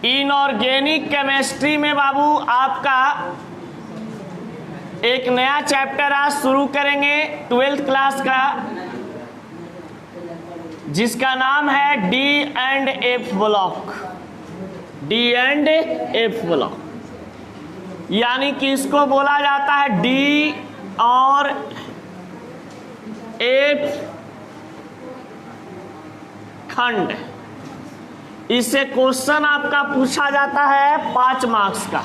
Inorganic chemistry में बाबू आपका एक नया चैप्टर आज शुरू करेंगे 12th क्लास का, जिसका नाम है D and F block. D and F block यानी कि इसको बोला जाता है डी और एफ खंड। इससे क्वेश्चन आपका पूछा जाता है 5 मार्क्स का।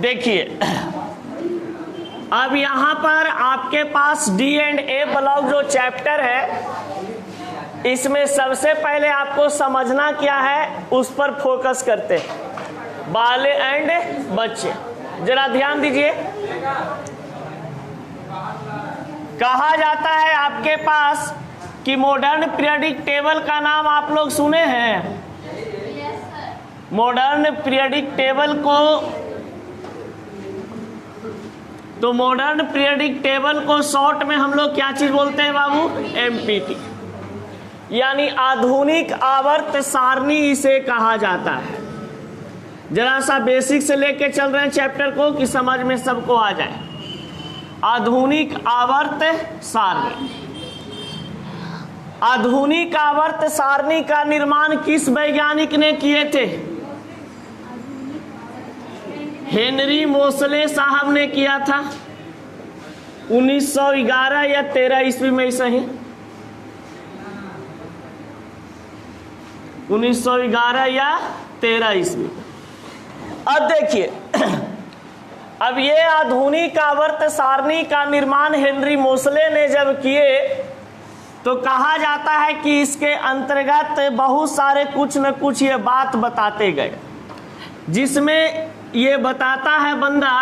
देखिए अब यहां पर आपके पास डी एंड ए ब्लॉक जो चैप्टर है, इसमें सबसे पहले आपको समझना क्या है उस पर फोकस करते हैं, बाले एंड बच्चे। जरा ध्यान दीजिए, कहा जाता है आपके पास कि मॉडर्न पीरियडिक टेबल का नाम आप लोग सुने हैं। मॉडर्न पीरियडिक टेबल को, तो मॉडर्न पीरियडिक टेबल को शॉर्ट में हम लोग क्या चीज बोलते हैं बाबू? एमपीटी, यानी आधुनिक आवर्त सारणी इसे कहा जाता है। जरा सा बेसिक से लेके चल रहे हैं चैप्टर को कि समझ में सबको आ जाए। आधुनिक आवर्त सारणी। आधुनिक आवर्त सारणी का निर्माण किस वैज्ञानिक ने किए थे? हेनरी मोसले साहब ने किया था 1911 या 13 ईस्वी में, सही 1911 या 13 ईस्वी। अब देखिए, अब ये आधुनिक आवर्त सारणी का निर्माण हेनरी मोसले ने जब किए तो कहा जाता है कि इसके अंतर्गत बहुत सारे कुछ न कुछ ये बात बताते गए, जिसमें ये बताता है बंदा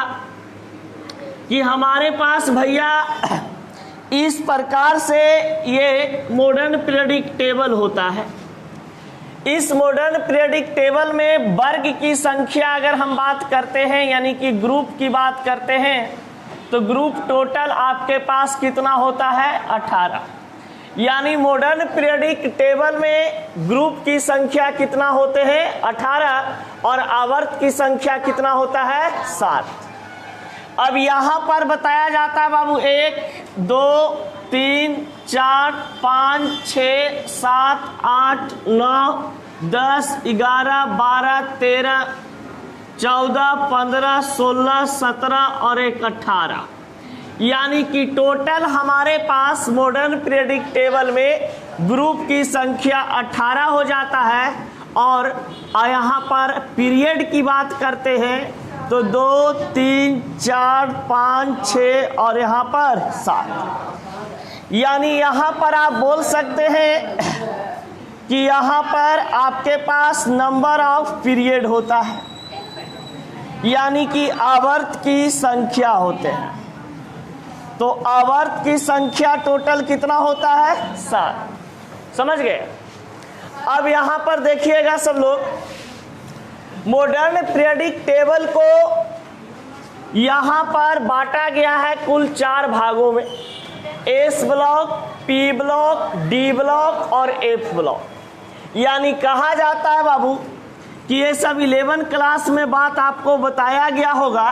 कि हमारे पास भैया इस प्रकार से ये मॉडर्न पीरियडिक टेबल होता है। इस मॉडर्न पीरियडिक टेबल में वर्ग की संख्या अगर हम बात करते हैं, यानी कि ग्रुप की बात करते हैं, तो ग्रुप टोटल आपके पास कितना होता है? 18। यानी मॉडर्न पीरियडिक टेबल में ग्रुप की संख्या कितना होते हैं? 18, और आवर्त की संख्या कितना होता है? 7। अब यहां पर बताया जाता है बाबू 1 2 3 4 5 6 7 8 9 10 11 12 13 14 15 16 17 और 1 18, यानी कि टोटल हमारे पास मॉडर्न पीरियडिक टेबल में ग्रुप की संख्या 18 हो जाता है। और यहाँ पर पीरियड की बात करते हैं तो 2 3 4 5 6 और यहाँ पर 7, यानी यहाँ पर आप बोल सकते हैं कि यहाँ पर आपके पास नंबर ऑफ पीरियड होता है, यानी कि आवर्त की संख्या होते हैं। तो आवर्त की संख्या टोटल कितना होता है? 7। समझ गए? अब यहां पर देखिएगा सब लोग, मॉडर्न पीरियडिक टेबल को यहां पर बांटा गया है कुल 4 भागों में, S block, P block, D block और एफ ब्लॉक। यानी कहा जाता है बाबू कि ये सब 11 क्लास में बात आपको बताया गया होगा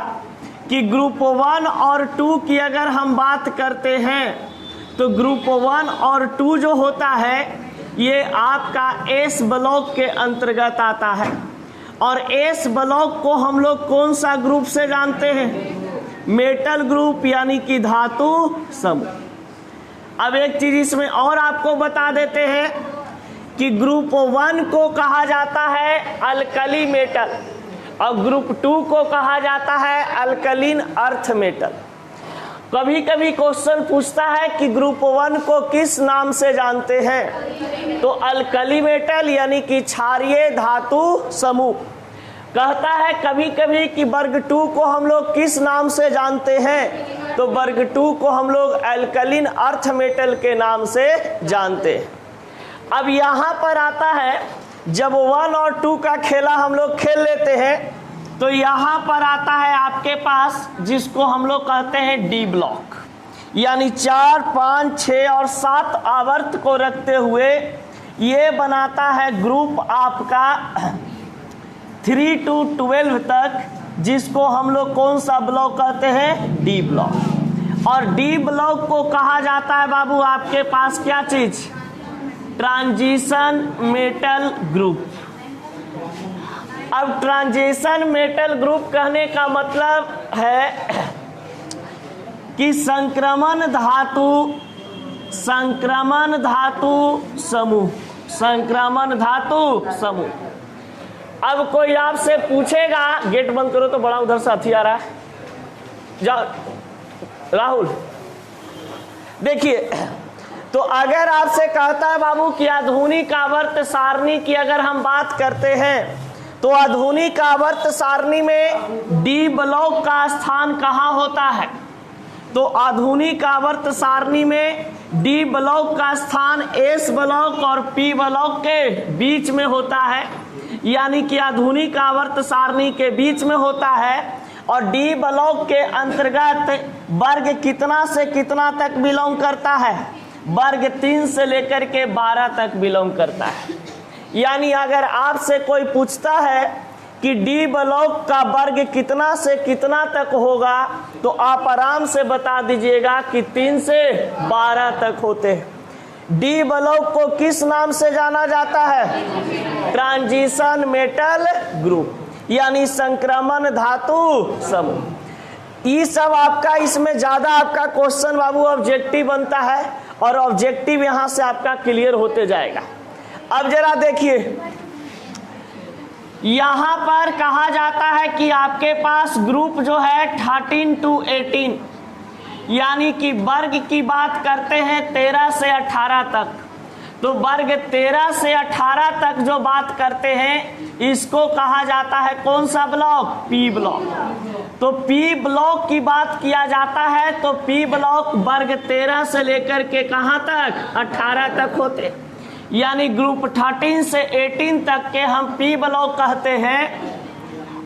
कि ग्रुप 1 और 2 की अगर हम बात करते हैं तो ग्रुप 1 और 2 जो होता है ये आपका एस ब्लॉक के अंतर्गत आता है। और एस ब्लॉक को हम लोग कौन सा ग्रुप से जानते हैं? मेटल ग्रुप, यानी कि धातु समूह। अब एक चीज इसमें और आपको बता देते हैं कि ग्रुप 1 को कहा जाता है अल्कली मेटल और ग्रुप 2 को कहा जाता है अल्कलीन अर्थ मेटल। कभी कभी क्वेश्चन पूछता है कि ग्रुप 1 को किस नाम से जानते हैं, तो अल्कली मेटल यानी कि क्षारीय धातु समूह कहता है। कभी कभी कि वर्ग 2 को हम लोग किस नाम से जानते हैं, तो वर्ग 2 को हम लोग अल्कलीन अर्थ मेटल के नाम से जानते हैं। अब यहाँ पर आता है, जब 1 और 2 का खेला हम लोग खेल लेते हैं तो यहाँ पर आता है आपके पास जिसको हम लोग कहते हैं डी ब्लॉक। यानी 4, 5, 6 और 7 आवर्त को रखते हुए ये बनाता है ग्रुप आपका 3 to 12 तक, जिसको हम लोग कौन सा ब्लॉक कहते हैं? D block. और डी ब्लॉक को कहा जाता है बाबू आपके पास क्या चीज? Transition metal group. अब ट्रांजिशन मेटल ग्रुप कहने का मतलब है कि संक्रमण धातु समूह, संक्रमण धातु समूह। अब कोई आपसे पूछेगा, गेट बंद करो तो बड़ा उधर से हाथी आ रहा है, जाओ राहुल। देखिए, तो अगर आपसे कहता है बाबू कि आधुनिक आवर्त सारणी की अगर हम बात करते हैं, तो आधुनिक आवर्त सारणी में डी ब्लॉक का स्थान कहाँ होता है? तो आधुनिक आवर्त सारणी में डी ब्लॉक का स्थान एस ब्लॉक और पी ब्लॉक के बीच में होता है, यानी कि आधुनिक आवर्त सारणी के बीच में होता है। और डी ब्लॉक के अंतर्गत वर्ग कितना से कितना तक बिलोंग करता है? वर्ग 3 से लेकर के 12 तक बिलोंग करता है। यानी अगर आपसे कोई पूछता है कि डी ब्लॉक का वर्ग कितना से कितना तक होगा, तो आप आराम से बता दीजिएगा कि 3 से 12 तक होते हैं। डी ब्लॉक को किस नाम से जाना जाता है? ट्रांजिशन मेटल ग्रुप, यानी संक्रमण धातु समूह। ये सब आपका, इसमें ज्यादा आपका क्वेश्चन बाबू ऑब्जेक्टिव बनता है, और ऑब्जेक्टिव यहां से आपका क्लियर होते जाएगा। अब जरा देखिए, यहां पर कहा जाता है कि आपके पास ग्रुप जो है 13 to 18, यानी कि वर्ग की बात करते हैं 13 से 18 तक। तो वर्ग 13 से 18 तक जो बात करते हैं, इसको कहा जाता है कौन सा ब्लॉक? P block. तो पी ब्लॉक की बात किया जाता है, तो पी ब्लॉक वर्ग 13 से लेकर के कहां तक? 18 तक होते, यानी ग्रुप 13 से 18 तक के हम पी ब्लॉक कहते हैं।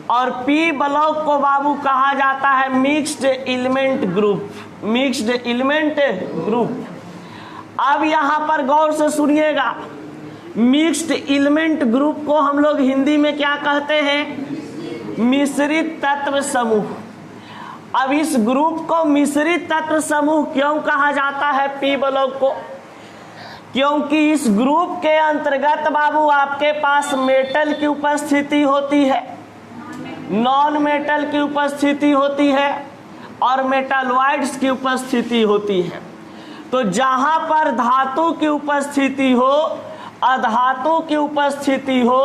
और पी ब्लॉक को बाबू कहा जाता है mixed element group, mixed element group. अब यहां पर गौर से सुनिएगा, मिक्स्ड एलिमेंट ग्रुप को हम लोग हिंदी में क्या कहते हैं? मिश्रित तत्व समूह। अब इस ग्रुप को मिश्रित तत्व समूह क्यों कहा जाता है पी ब्लॉक को? क्योंकि इस ग्रुप के अंतर्गत बाबू आपके पास मेटल की उपस्थिति होती है, नॉन मेटल की उपस्थिति होती है, और मेटालॉइड्स की उपस्थिति होती है। तो जहां पर धातु की उपस्थिति हो, अधातु की उपस्थिति हो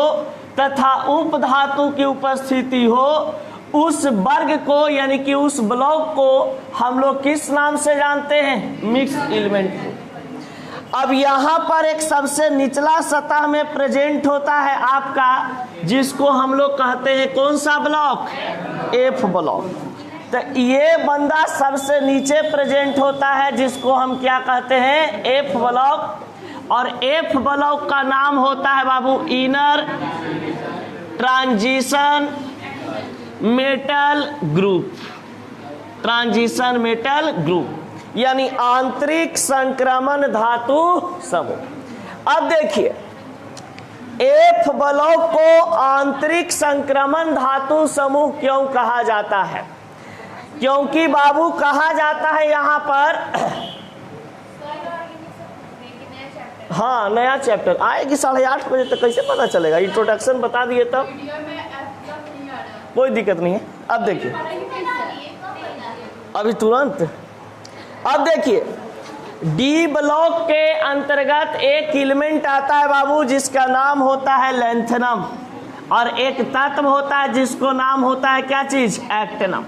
तथा उपधातु की उपस्थिति हो, उस वर्ग को यानी कि उस ब्लॉक को हम लोग किस नाम से जानते हैं? Mixed element. अब यहाँ पर एक सबसे निचला सतह में प्रेजेंट होता है आपका, जिसको हम लोग कहते हैं कौन सा ब्लॉक? F block. तो ये बंदा सबसे नीचे प्रेजेंट होता है, जिसको हम क्या कहते हैं? F block. और एफ ब्लॉक का नाम होता है बाबू inner transition metal group, transition metal group, यानी आंतरिक संक्रमण धातु समूह। अब देखिए, एफ ब्लॉक को आंतरिक संक्रमण धातु समूह क्यों कहा जाता है? क्योंकि बाबू कहा जाता है यहाँ पर, हाँ नया चैप्टर आएगी 8:30 बजे तक, कैसे पता चलेगा? इंट्रोडक्शन बता दिए तब कोई दिक्कत नहीं है। अब देखिए, अभी तुरंत। अब देखिए, डी ब्लॉक के अंतर्गत एक एलिमेंट आता है बाबू, जिसका नाम होता है लैंथेनम, और एक तत्व होता है जिसको नाम होता है क्या चीज? एक्टिनम।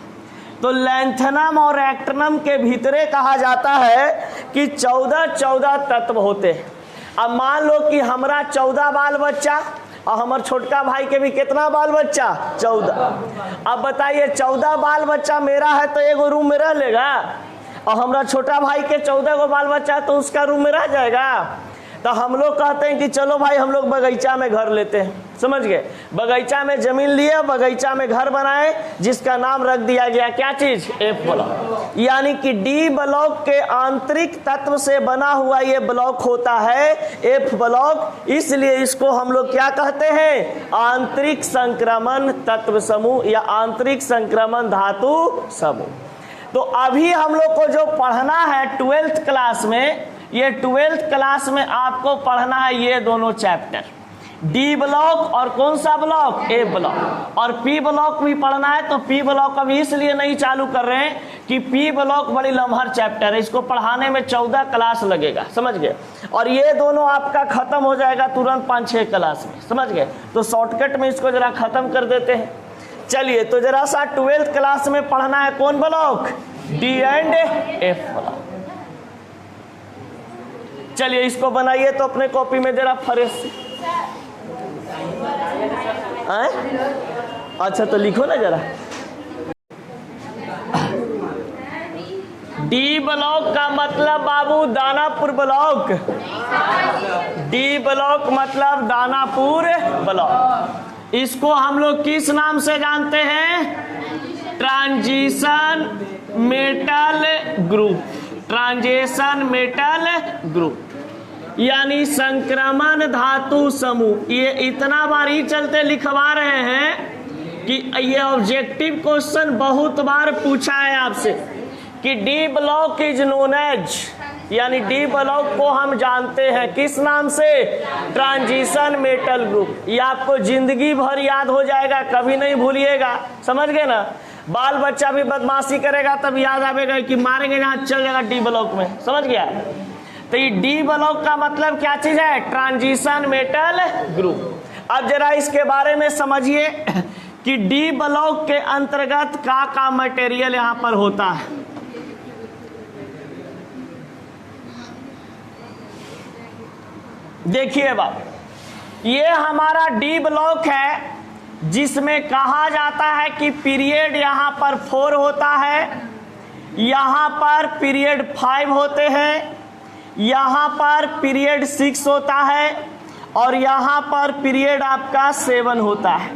तो लैंथेनम और एक्टिनम के भीतरे कहा जाता है कि 14 तत्व होते हैं। अब मान लो कि हमारा 14 बाल बच्चा, और हमारे छोटका भाई के भी कितना बाल बच्चा? 14। अब बताइए, 14 बाल बच्चा मेरा है तो एगो रूम में रह लेगा, और हमारा छोटा भाई के 14 गो बाल बच्चा है तो उसका रूम में रह जाएगा? तो हम लोग कहते हैं कि चलो भाई हम लोग बगीचा में घर लेते हैं, समझ गए, बगीचा में जमीन लिए, बगीचा में घर बनाए, जिसका नाम रख दिया गया क्या चीज, एफ ब्लॉक। यानी कि डी ब्लॉक के आंतरिक तत्व से बना हुआ ये ब्लॉक होता है एफ ब्लॉक, इसलिए इसको हम लोग क्या कहते हैं, आंतरिक संक्रमण तत्व समूह या आंतरिक संक्रमण धातु समूह। तो अभी हम लोग को जो पढ़ना है 12th क्लास में, ये 12th क्लास में आपको पढ़ना है ये दोनों चैप्टर, डी ब्लॉक और कौन सा ब्लॉक, ए ब्लॉक, और पी ब्लॉक भी पढ़ना है। तो पी ब्लॉक अभी इसलिए नहीं चालू कर रहे हैं कि पी ब्लॉक बड़ी लम्हर चैप्टर है, इसको पढ़ाने में 14 क्लास लगेगा, समझ गए, और ये दोनों आपका खत्म हो जाएगा तुरंत 5-6 क्लास में, समझ गए। तो शॉर्टकट में इसको जरा खत्म कर देते हैं। चलिए तो जरा सा 12th क्लास में पढ़ना है कौन block, D and F block. चलिए इसको बनाइए तो अपने कॉपी में जरा फ्रेश। अच्छा तो लिखो ना जरा, डी ब्लॉक का मतलब बाबू दानापुर ब्लॉक, डी ब्लॉक मतलब दानापुर ब्लॉक। इसको हम लोग किस नाम से जानते हैं, transition metal group, transition metal group यानी संक्रमण धातु समूह। ये इतना बार ही चलते लिखवा रहे हैं कि ये ऑब्जेक्टिव क्वेश्चन बहुत बार पूछा है आपसे कि D block is known as, यानी डी ब्लॉक को हम जानते हैं किस नाम से, ट्रांजिशन मेटल ग्रुप। ये आपको जिंदगी भर याद हो जाएगा, कभी नहीं भूलिएगा, समझ गए ना। बाल बच्चा भी बदमाशी करेगा तब याद आएगा कि मारेंगे जहां चल जाएगा डी ब्लॉक में, समझ गया। तो ये डी ब्लॉक का मतलब क्या चीज है, ट्रांजिशन मेटल ग्रुप। अब जरा इसके बारे में समझिए कि डी ब्लॉक के अंतर्गत का मटेरियल यहां पर होता है। देखिए बाबू, ये हमारा डी ब्लॉक है जिसमें कहा जाता है कि पीरियड यहाँ पर 4 होता है, यहाँ पर पीरियड 5 होते हैं, यहाँ पर पीरियड 6 होता है, और यहाँ पर पीरियड आपका 7 होता है।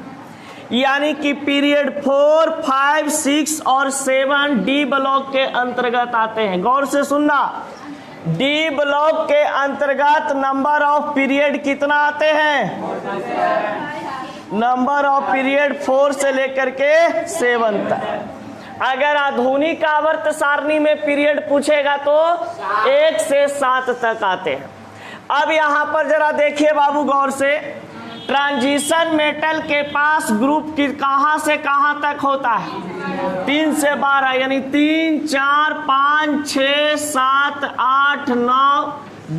यानी कि पीरियड 4, 5, 6 और 7 डी ब्लॉक के अंतर्गत आते हैं। गौर से सुनना, डी ब्लॉक के अंतर्गत नंबर ऑफ पीरियड कितना आते हैं, नंबर ऑफ पीरियड 4 से लेकर के 7 तक। अगर आधुनिक आवर्त सारणी में पीरियड पूछेगा तो 1 से 7 तक आते हैं। अब यहाँ पर जरा देखिए बाबू गौर से, ट्रांजिशन मेटल के पास ग्रुप की कहां से कहां तक होता है, 3 से 12, यानी 3, 4, 5, 6, 7, 8, 9,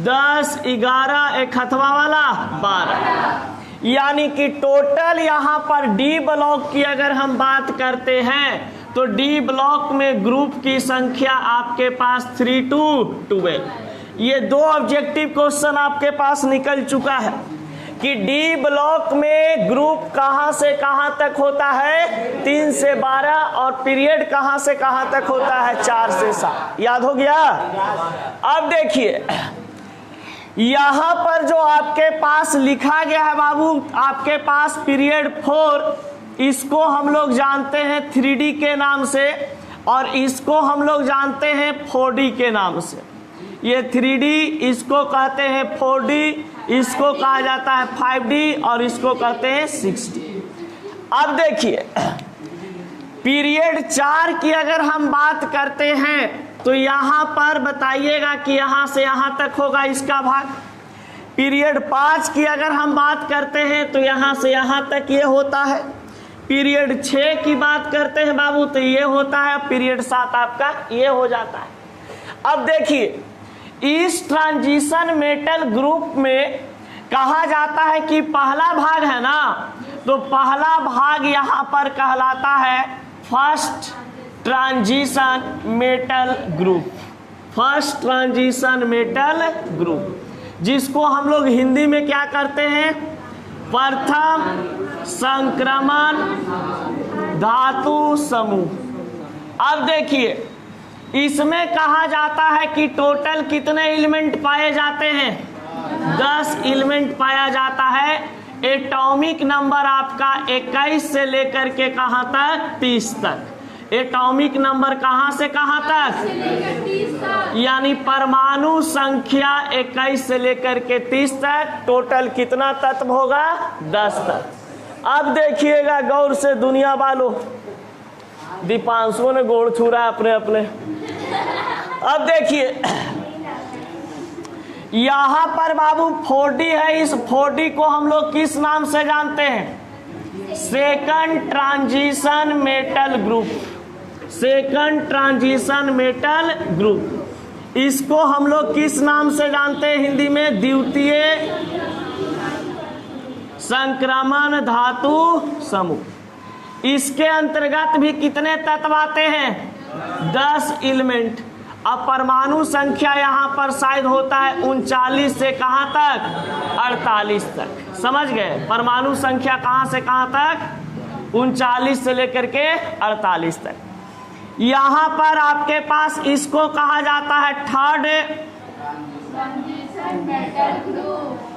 10, 11, एक हथवा वाला 12। यानी कि टोटल यहाँ पर डी ब्लॉक की अगर हम बात करते हैं तो डी ब्लॉक में ग्रुप की संख्या आपके पास 3 to 12। ये 2 ऑब्जेक्टिव क्वेश्चन आपके पास निकल चुका है कि डी ब्लॉक में ग्रुप कहां से कहां तक होता है, 3 से 12, और पीरियड कहां से कहां तक होता है, 4 से 7। याद हो गया। अब देखिए यहां पर जो आपके पास लिखा गया है बाबू, आपके पास पीरियड 4, इसको हम लोग जानते हैं 3D के नाम से, और इसको हम लोग जानते हैं 4D के नाम से। ये 3D, इसको कहते हैं 4D, इसको कहा जाता है 5D, और इसको कहते हैं 6D। अब देखिए पीरियड 4 की अगर हम बात करते हैं तो यहाँ पर बताइएगा कि यहाँ से यहाँ तक होगा इसका भाग। पीरियड 5 की अगर हम बात करते हैं तो यहाँ से यहाँ तक ये होता है। पीरियड 6 की बात करते हैं बाबू तो ये होता है। पीरियड 7 आपका ये हो जाता है। अब देखिए इस ट्रांजिशन मेटल ग्रुप में कहा जाता है कि पहला भाग है ना, तो पहला भाग यहाँ पर कहलाता है first transition metal group, first transition metal group, जिसको हम लोग हिंदी में क्या करते हैं, प्रथम संक्रमण धातु समूह। अब देखिए इसमें कहा जाता है कि टोटल कितने एलिमेंट पाए जाते हैं, 10 एलिमेंट पाया जाता है। एटॉमिक नंबर आपका 21 से लेकर के कहां तक? 30 तक। एटॉमिक नंबर कहां से कहां तक? यानी परमाणु संख्या 21 से लेकर के 30 तक। टोटल कितना तत्व होगा? 10 तत्व। अब देखिएगा गौर से दुनिया वालों, दीपांशु ने गोड़ छू रहा अपने अपने। अब देखिए यहां पर बाबू 4D है। इस 4D को हम लोग किस नाम से जानते हैं? Second transition metal group. Second transition metal group, इसको हम लोग किस नाम से जानते हैं हिंदी में? द्वितीय संक्रमण धातु समूह। इसके अंतर्गत भी कितने तत्व आते हैं? 10 एलिमेंट। अब परमाणु संख्या यहाँ पर शायद होता है 39 से कहाँ तक? 48 तक। समझ गए? परमाणु संख्या कहाँ से कहाँ तक? 39 से लेकर के 48 तक। यहाँ पर आपके पास इसको कहा जाता है थर्ड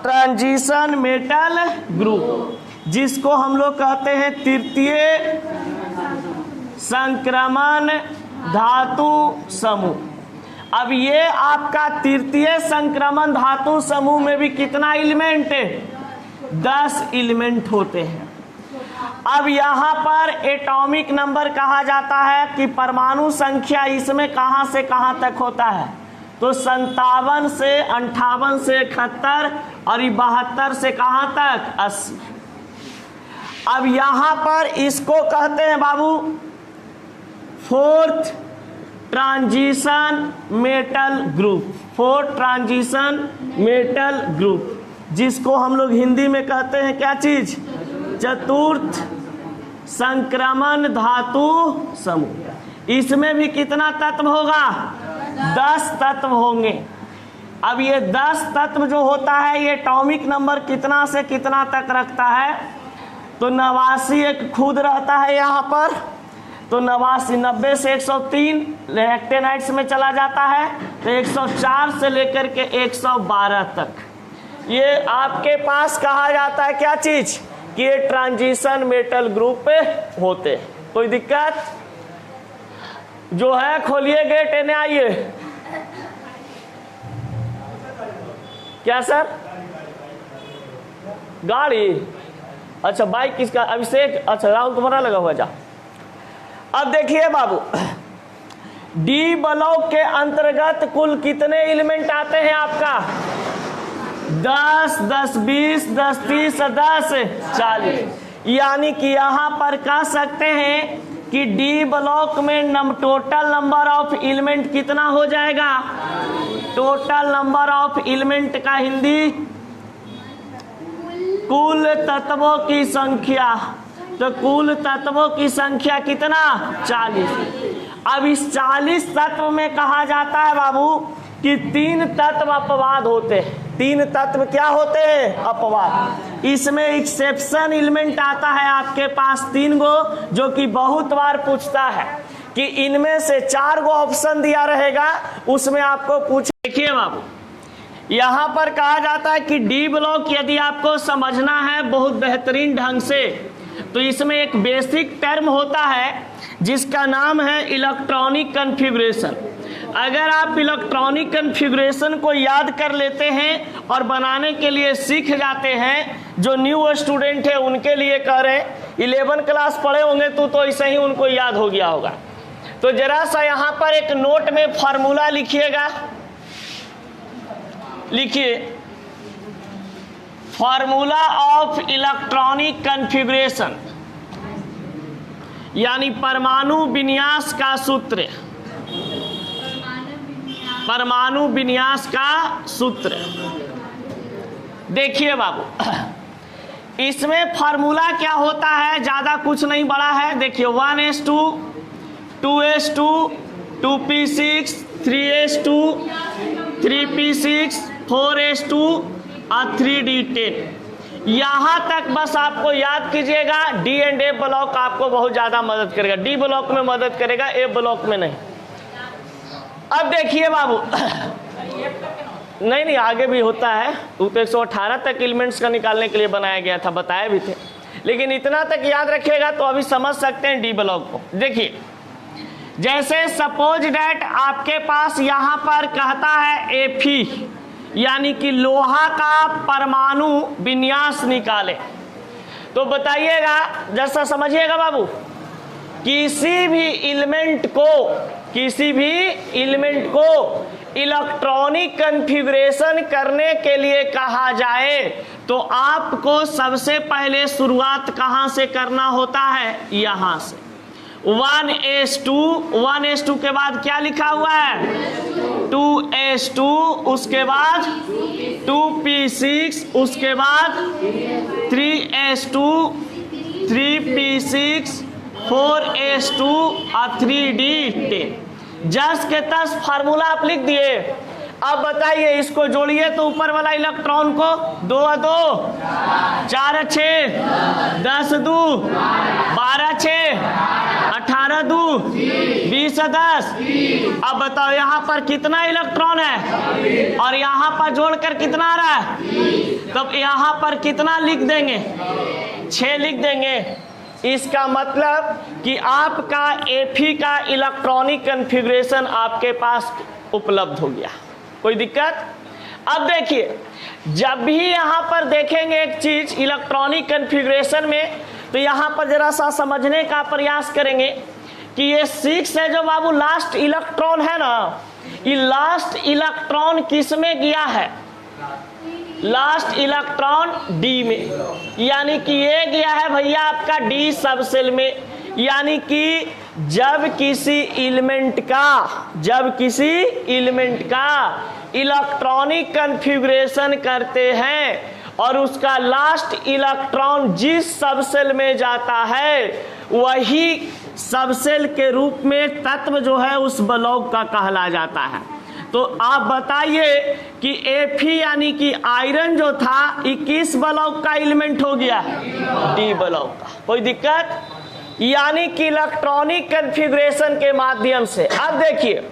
ट्रांजिशन मेटल ग्रुप, जिसको हम लोग कहते हैं तृतीय संक्रमण धातु समूह। अब ये आपका तृतीय संक्रमण धातु समूह में भी कितना एलिमेंट है? 10 एलिमेंट होते हैं। अब यहाँ पर एटॉमिक नंबर कहा जाता है कि परमाणु संख्या इसमें कहाँ से कहाँ तक होता है? तो 57 से 58 से 71 और 72 से कहाँ तक? 80। अब यहाँ पर इसको कहते हैं बाबू fourth transition metal group. Fourth transition metal group, जिसको हम लोग हिंदी में कहते हैं क्या चीज? चतुर्थ संक्रमण धातु समूह। इसमें भी कितना तत्व होगा? 10 तत्व होंगे। अब ये 10 तत्व जो होता है ये एटॉमिक नंबर कितना से कितना तक रखता है? तो 89 एक खुद रहता है यहाँ पर, तो 90 से 103 एक्टेनाइट्स में चला जाता है, तो 104 से लेकर के 112 तक ये आपके पास कहा जाता है क्या चीज? कि ये ट्रांजिशन मेटल ग्रुप होते। कोई दिक्कत? जो है खोलिए गेट, इन्हें आइए। क्या सर? गाड़ी? अच्छा बाइक किसका? अभिषेक? अच्छा राहुल तुम्हारा लगा हुआ। जा अब देखिए बाबू, डी ब्लॉक के अंतर्गत कुल कितने एलिमेंट आते हैं आपका? 10, 10, 20, 10, 30, 10, 40। यानी कि यहाँ पर कह सकते हैं कि डी ब्लॉक में टोटल नंबर ऑफ एलिमेंट कितना हो जाएगा? टोटल नंबर ऑफ एलिमेंट का हिंदी कुल तत्वों की संख्या। तो कुल तत्वों की संख्या कितना? 40। अब इस 40 तत्व में कहा जाता है बाबू कि 3 तत्व अपवाद होते हैं। 3 तत्व क्या होते हैं? अपवाद। इसमें एक्सेप्शन एलिमेंट आता है आपके पास 3 गो, जो कि बहुत बार पूछता है कि इनमें से 4 गो ऑप्शन दिया रहेगा, उसमें आपको पूछ। देखिए बाबू, यहाँ पर कहा जाता है कि डी ब्लॉक यदि आपको समझना है बहुत बेहतरीन ढंग से, तो इसमें एक बेसिक टर्म होता है जिसका नाम है इलेक्ट्रॉनिक कॉन्फ़िगरेशन। अगर आप इलेक्ट्रॉनिक कॉन्फ़िगरेशन को याद कर लेते हैं और बनाने के लिए सीख जाते हैं, जो न्यू स्टूडेंट है उनके लिए कह रहे हैं, 11 क्लास पढ़े होंगे तो ऐसे ही उनको याद हो गया होगा। तो जरा सा यहाँ पर एक नोट में फार्मूला लिखिएगा। लिखिए, फार्मूला ऑफ इलेक्ट्रॉनिक कॉन्फ़िगरेशन, यानी परमाणु विन्यास का सूत्र। परमाणु विन्यास का सूत्र। देखिए बाबू, इसमें फार्मूला क्या होता है? ज्यादा कुछ नहीं बड़ा है। देखिए 1s2 2s2 2p6 3s2 3p6 4s2 और 3d10। यहाँ तक बस आपको याद कीजिएगा। डी एंड ए ब्लॉक आपको बहुत ज्यादा मदद करेगा। डी ब्लॉक में मदद करेगा, ए ब्लॉक में नहीं। अब देखिए बाबू, नहीं आगे भी होता है, वो तो 118 तक एलिमेंट्स का निकालने के लिए बनाया गया था, बताए भी थे, लेकिन इतना तक याद रखिएगा तो अभी समझ सकते हैं डी ब्लॉक को। देखिए जैसे सपोज डैट आपके पास यहाँ पर कहता है Fe, यानी कि लोहा का परमाणु विन्यास निकाले, तो बताइएगा जैसा समझिएगा बाबू, किसी भी एलिमेंट को इलेक्ट्रॉनिक कॉन्फ़िगरेशन करने के लिए कहा जाए तो आपको सबसे पहले शुरुआत कहाँ से करना होता है, यहाँ से 1s2 के बाद क्या लिखा हुआ है 2s2, उसके बाद 2p6, उसके बाद 3s2, 3p6, 4s2 और 3d10। जस के तस फार्मूला आप लिख दिए। अब बताइए इसको जोड़िए तो ऊपर वाला इलेक्ट्रॉन को 2 2 4 6 10 2 12 6 18 2 20 10। अब बताओ यहाँ पर कितना इलेक्ट्रॉन है और यहाँ पर जोड़कर कितना आ रहा है, तब यहाँ पर कितना लिख देंगे 6 लिख देंगे। इसका मतलब कि आपका Fe का इलेक्ट्रॉनिक कॉन्फ़िगरेशन आपके पास उपलब्ध हो गया, कोई दिक्कत। अब देखिए जब भी यहाँ पर देखेंगे एक चीज इलेक्ट्रॉनिक कॉन्फ़िगरेशन में, तो यहाँ पर जरा सा समझने का प्रयास करेंगे कि ये 6 है जो बाबू लास्ट इलेक्ट्रॉन है ना, ये लास्ट इलेक्ट्रॉन किस में गया है, लास्ट इलेक्ट्रॉन डी में, यानी कि ये गया है भैया आपका डी सब सेल में। यानी कि जब किसी एलिमेंट का इलेक्ट्रॉनिक कॉन्फ़िगरेशन करते हैं और उसका लास्ट इलेक्ट्रॉन जिस सब सेल में जाता है वही सब सेल के रूप में तत्व जो है उस ब्लॉक का कहला जाता है। तो आप बताइए कि Fe यानी कि आयरन जो था 21 ब्लॉक का एलिमेंट हो गया, डी ब्लॉक का, कोई दिक्कत। यानी कि इलेक्ट्रॉनिक कॉन्फ़िगरेशन के माध्यम से। अब देखिए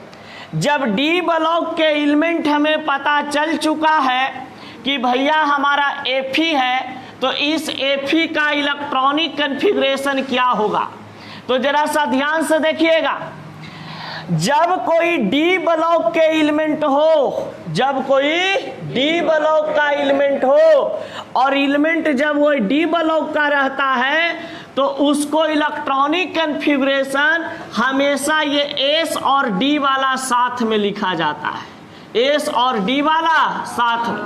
जब डी ब्लॉक के एलिमेंट हमें पता चल चुका है कि भैया हमारा Fe है, तो इस Fe का इलेक्ट्रॉनिक कॉन्फ़िगरेशन क्या होगा, तो जरा सा ध्यान से देखिएगा। जब कोई डी ब्लॉक के एलिमेंट हो, जब कोई डी ब्लॉक का एलिमेंट हो और एलिमेंट जब वो डी ब्लॉक का रहता है तो उसको इलेक्ट्रॉनिक कॉन्फ़िगरेशन हमेशा ये एस और डी वाला साथ में लिखा जाता है, एस और डी वाला साथ में,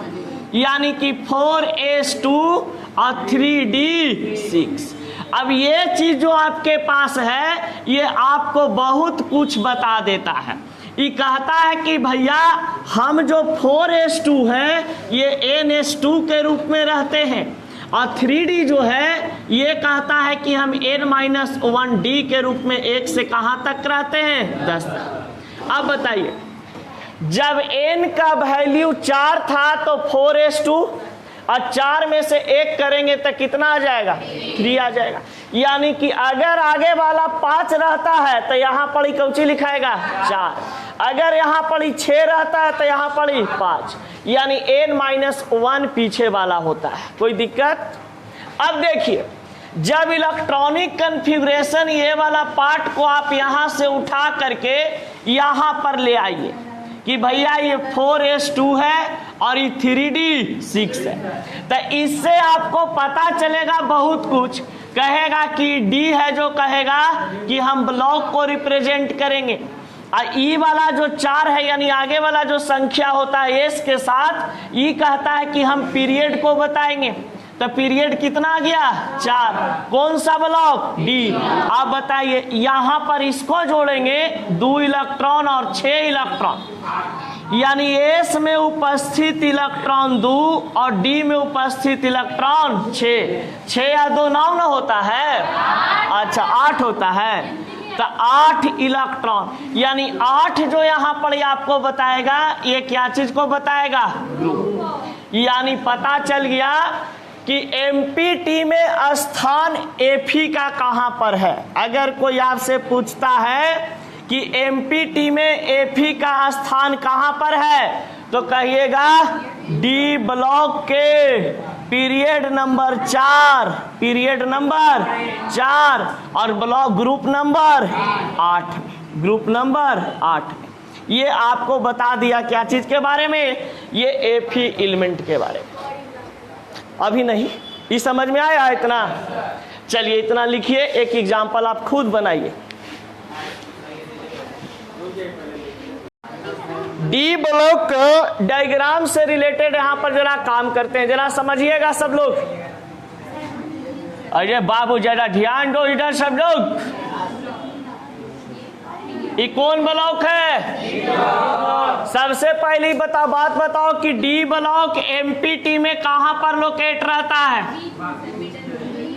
यानी कि 4s2 और 3d6। अब ये चीज जो आपके पास है ये आपको बहुत कुछ बता देता है। ये कहता है कि भैया हम जो 4s2 है ये ns2 के रूप में रहते हैं और 3d जो है ये कहता है कि हम n-1d के रूप में 1 से कहां तक रहते हैं 10 तक। अब बताइए जब n का वैल्यू 4 था तो 4s2 और 4 में से 1 करेंगे तो कितना आ जाएगा 3 आ जाएगा। यानी कि अगर आगे वाला 5 रहता है तो यहाँ पर कौची लिखाएगा 4, अगर यहाँ पर 6 रहता है तो यहाँ पर 5, यानी n-1 पीछे वाला होता है, कोई दिक्कत। अब देखिए जब इलेक्ट्रॉनिक कॉन्फ़िगरेशन ये वाला पार्ट को आप यहाँ से उठा करके यहाँ पर ले आइए कि भैया ये 4s2 है और ये 3d6 है, तो इससे आपको पता चलेगा बहुत कुछ। कहेगा कि d है जो कहेगा कि हम ब्लॉक को रिप्रेजेंट करेंगे, और ई वाला जो 4 है यानी आगे वाला जो संख्या होता है s के साथ, ई कहता है कि हम पीरियड को बताएंगे। तो पीरियड कितना आ गया 4, कौन सा ब्लॉक डी। आप बताइए यहाँ पर इसको जोड़ेंगे 2 इलेक्ट्रॉन और 6 इलेक्ट्रॉन, यानी एस में उपस्थित इलेक्ट्रॉन 2 और डी में उपस्थित इलेक्ट्रॉन 6। 6 या 2 9 न होता है, अच्छा 8 होता है, तो 8 इलेक्ट्रॉन, यानी 8 जो यहाँ पर आपको बताएगा ये क्या चीज को बताएगा ग्रुप। यानी पता चल गया कि एमपीटी में स्थान Fe का कहां पर है। अगर कोई आपसे पूछता है कि एमपीटी में Fe का स्थान कहां पर है, तो कहिएगा डी ब्लॉक के पीरियड नंबर 4, पीरियड नंबर 4 और block group number 8, group number 8। ये आपको बता दिया क्या चीज के बारे में, ये एफी एलिमेंट के बारे में। अभी नहीं, ये समझ में आया इतना? चलिए इतना लिखिए, एक एग्जाम्पल आप खुद बनाइए। डी ब्लॉक डायग्राम से रिलेटेड यहां पर जरा काम करते हैं, जरा समझिएगा सब लोग। अरे बाबू जरा ध्यान दो इधर सब लोग। ये कौन ब्लॉक है? सबसे पहली बात बताओ कि डी ब्लॉक एमपीटी में कहां पर लोकेट रहता है?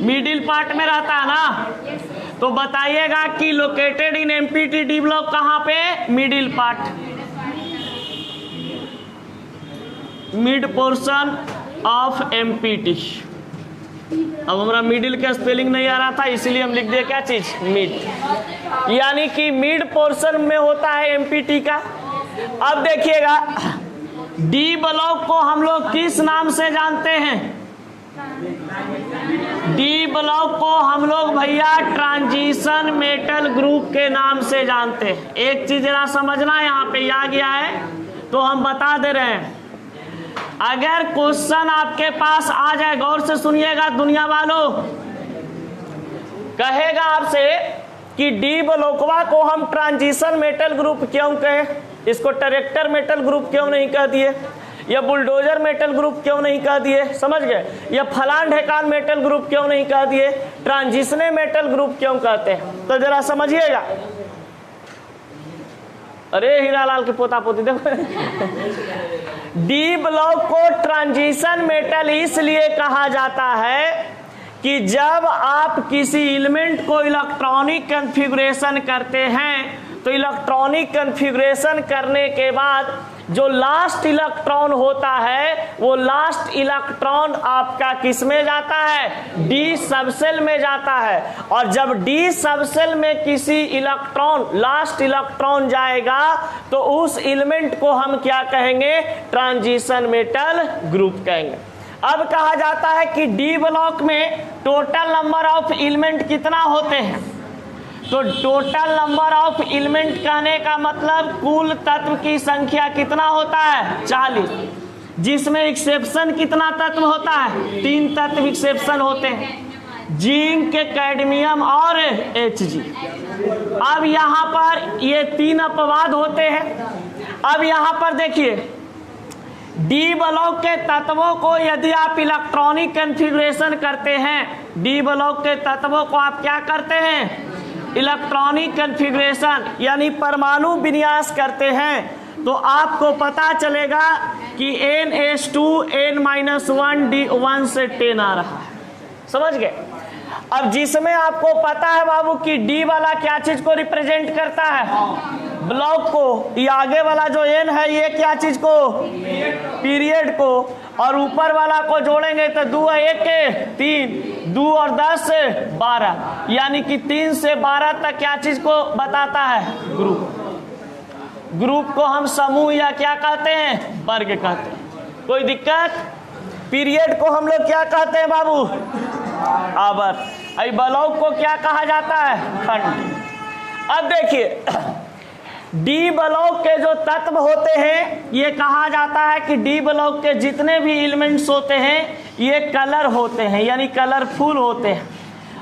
मिडिल पार्ट में रहता है ना। तो बताइएगा कि located in empty D block कहां पे? Middle part, mid portion of empty. अब हमारा मिडिल का स्पेलिंग नहीं आ रहा था, इसीलिए हम लिख दिए क्या चीज? मिड, यानी कि मिड पोर्शन में होता है एमपीटी का। अब देखिएगा डी ब्लॉक को हम लोग किस नाम से जानते हैं? डी ब्लॉक को हम लोग भैया ट्रांजिशन मेटल ग्रुप के नाम से जानते हैं। एक चीज जरा समझना, यहाँ पे आ गया है तो हम बता दे रहे हैं। अगर क्वेश्चन आपके पास आ जाए, गौर से सुनिएगा दुनिया वालों, कहेगा आपसे कि डी ब्लॉकवा को हम ट्रांजिशन मेटल ग्रुप क्यों कहे, इसको ट्रैक्टर मेटल ग्रुप क्यों नहीं कह दिए, या बुलडोजर मेटल ग्रुप क्यों नहीं कह दिए, समझ गए, या फलान ढेकान मेटल ग्रुप क्यों नहीं कह दिए, ट्रांजिशने मेटल ग्रुप क्यों कहते हैं? तो जरा समझिएगा। अरे हीरालाल के पोता पोती देखो। डी ब्लॉक को ट्रांजिशन मेटल इसलिए कहा जाता है कि जब आप किसी एलिमेंट को इलेक्ट्रॉनिक कॉन्फ़िगरेशन करते हैं तो इलेक्ट्रॉनिक कॉन्फ़िगरेशन करने के बाद जो लास्ट इलेक्ट्रॉन होता है वो लास्ट इलेक्ट्रॉन आपका किस में जाता है? डी सबसेल में जाता है। और जब डी सबसेल में किसी इलेक्ट्रॉन लास्ट इलेक्ट्रॉन जाएगा तो उस एलिमेंट को हम क्या कहेंगे? ट्रांजिशन मेटल ग्रुप कहेंगे। अब कहा जाता है कि डी ब्लॉक में टोटल नंबर ऑफ एलिमेंट कितना होते हैं? तो टोटल नंबर ऑफ एलिमेंट कहने का मतलब कुल तत्व की संख्या कितना होता है? 40, जिसमें एक्सेप्शन कितना तत्व होता है? 3 तत्व एक्सेप्शन होते हैं, जिंक, कैडमियम और Hg। अब यहाँ पर ये 3 अपवाद होते हैं। अब यहाँ पर देखिए डी ब्लॉक के तत्वों को यदि आप इलेक्ट्रॉनिक कॉन्फ़िगरेशन करते हैं, डी ब्लॉक के तत्वों को आप क्या करते हैं? इलेक्ट्रॉनिक कॉन्फ़िगरेशन यानी परमाणु विन्यास करते हैं, तो आपको पता चलेगा कि NH2 N-1 D1 से 10 आ रहा है, समझ गए? अब जिसमें आपको पता है बाबू कि डी वाला क्या चीज को रिप्रेजेंट करता है? ब्लॉक को। ये आगे वाला जो N है ये क्या चीज को? पीरियड को। और ऊपर वाला को जोड़ेंगे तो 2 1 3, 2 और 10 12, यानी कि 3 से 12 तक क्या चीज को बताता है? ग्रुप। ग्रुप को हम समूह या क्या कहते हैं? वर्ग कहते हैं। कोई दिक्कत? पीरियड को हम लोग क्या कहते हैं बाबू? आवर्त। ब्लॉक को क्या कहा जाता है? खंड। अब देखिए डी ब्लॉक के जो तत्व होते हैं ये कहा जाता है कि डी ब्लॉक के जितने भी एलिमेंट्स होते हैं ये कलर होते हैं, यानी कलरफुल होते हैं।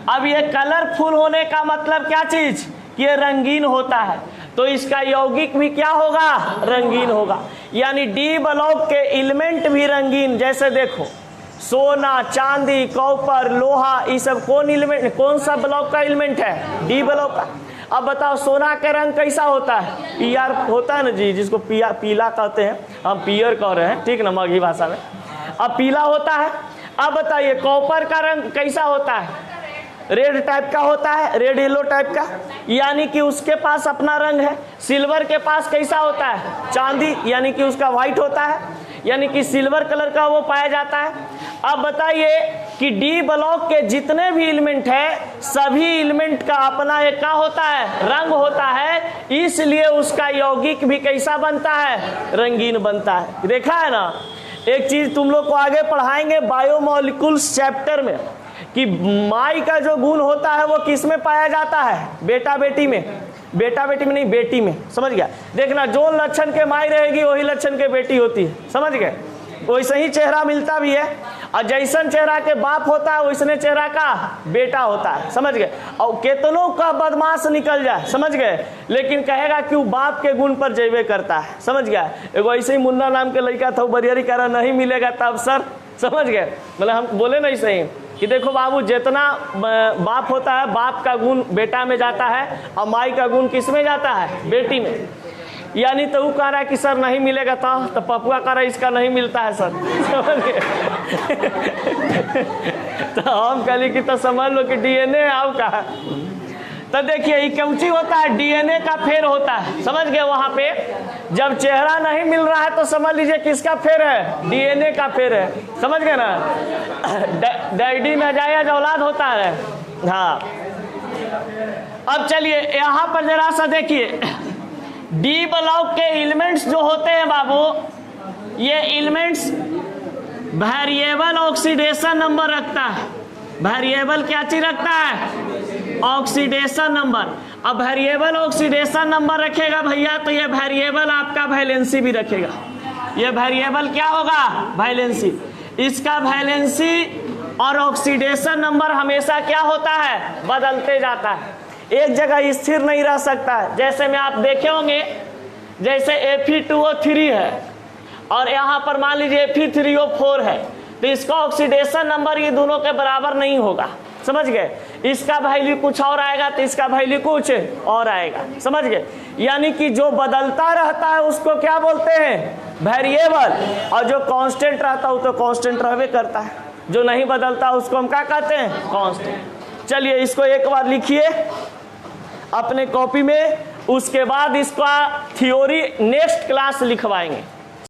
अब ये कलरफुल होने का मतलब क्या चीज? ये रंगीन होता है, तो इसका यौगिक भी क्या होगा? रंगीन होगा। यानी डी ब्लॉक के एलिमेंट भी रंगीन, जैसे देखो सोना, चांदी, कॉपर, लोहा, ये सब कौन एलिमेंट, कौन सा ब्लॉक का एलिमेंट है? डी ब्लॉक का। अब बताओ सोना का रंग कैसा होता है? पीयर होता है ना जी, जिसको पीला कहते हैं, हम पीयर कह रहे हैं, ठीक ना मगही भाषा में। अब पीला होता है। अब बताइए कॉपर का रंग कैसा होता है? रेड टाइप का होता है, रेड येलो टाइप का, यानी कि उसके पास अपना रंग है। सिल्वर के पास कैसा होता है, चांदी, यानी कि उसका व्हाइट होता है, यानी कि सिल्वर कलर का वो पाया जाता है। अब बताइए कि डी ब्लॉक के जितने भी एलिमेंट है, सभी एलिमेंट का अपना एक क्या होता है, रंग होता है, इसलिए उसका यौगिक भी कैसा बनता है, रंगीन बनता है। देखा है ना, एक चीज तुम लोग को आगे पढ़ाएंगे बायोमोलिकुल्स चैप्टर में कि माई का जो गुण होता है वो किस में पाया जाता है, बेटा बेटी में, बेटा बेटी में नहीं, बेटी में, समझ गया। देखना, जो लक्षण के माई रहेगी वही लक्षण के बेटी होती है, समझ गए। वैसे ही चेहरा मिलता भी है, और जैसन चेहरा के बाप होता है वैसने चेहरा का बेटा होता है, समझ गए। और कितनों का बदमाश निकल जाए, समझ गए, लेकिन कहेगा कि वो बाप के गुण पर जैवे करता है, समझ गया। एगो ऐसे ही मुन्ना नाम के लड़का था, बरियरी कह रहा नहीं मिलेगा तब सर, समझ गए। मतलब हम बोले नहीं सही कि देखो बाबू, जितना बाप होता है, बाप का गुण बेटा में जाता है और माई का गुण किस में जाता है, बेटी में। यानी तो वो कह रहा है कि सर नहीं मिलेगा, तो पपुआ कह रहा है इसका नहीं मिलता है सर, समझ गए। तो हम कहली कि तो समझ लो कि डीएनए आओ का। तो देखिए ये कौची होता है, डीएनए का फेर होता है, समझ गए। वहां पे जब चेहरा नहीं मिल रहा है तो समझ लीजिए किसका फेर है, डीएनए का फेर है, समझ गए ना। डैडी में जायज औलाद होता है। हाँ, अब चलिए यहाँ पर जरा सा देखिए, डी ब्लॉक के एलिमेंट्स जो होते हैं बाबू, ये एलिमेंट्स वेरिएबल ऑक्सीडेशन नंबर रखता है। वेरिएबल क्या चीज रखता है, ऑक्सीडेशन नंबर। अब वेरिएबल ऑक्सीडेशन नंबर रखेगा भैया, तो ये वेरिएबल आपका वैलेंसी भी रखेगा। ये वेरिएबल क्या होगा, वैलेंसी। इसका वैलेंसी और ऑक्सीडेशन नंबर हमेशा क्या होता है, बदलते जाता है, एक जगह स्थिर नहीं रह सकता है। जैसे में आप देखे होंगे, जैसे Fe2O3 है और यहाँ पर मान लीजिए Fe3O4 है, तो इसका ऑक्सीडेशन नंबर ये दोनों के बराबर नहीं होगा, समझ गए। इसका वैल्यू कुछ और आएगा तो इसका वैल्यू कुछ और आएगा, समझ गए। यानी कि जो बदलता रहता है उसको क्या बोलते हैं, वेरिएबल, और जो कांस्टेंट रहता है वो तो कांस्टेंट रहबे करता है, जो नहीं बदलता उसको हम क्या कहते हैं, कांस्टेंट। चलिए इसको एक बार लिखिए अपने कॉपी में, उसके बाद इसका थ्योरी नेक्स्ट क्लास लिखवाएंगे।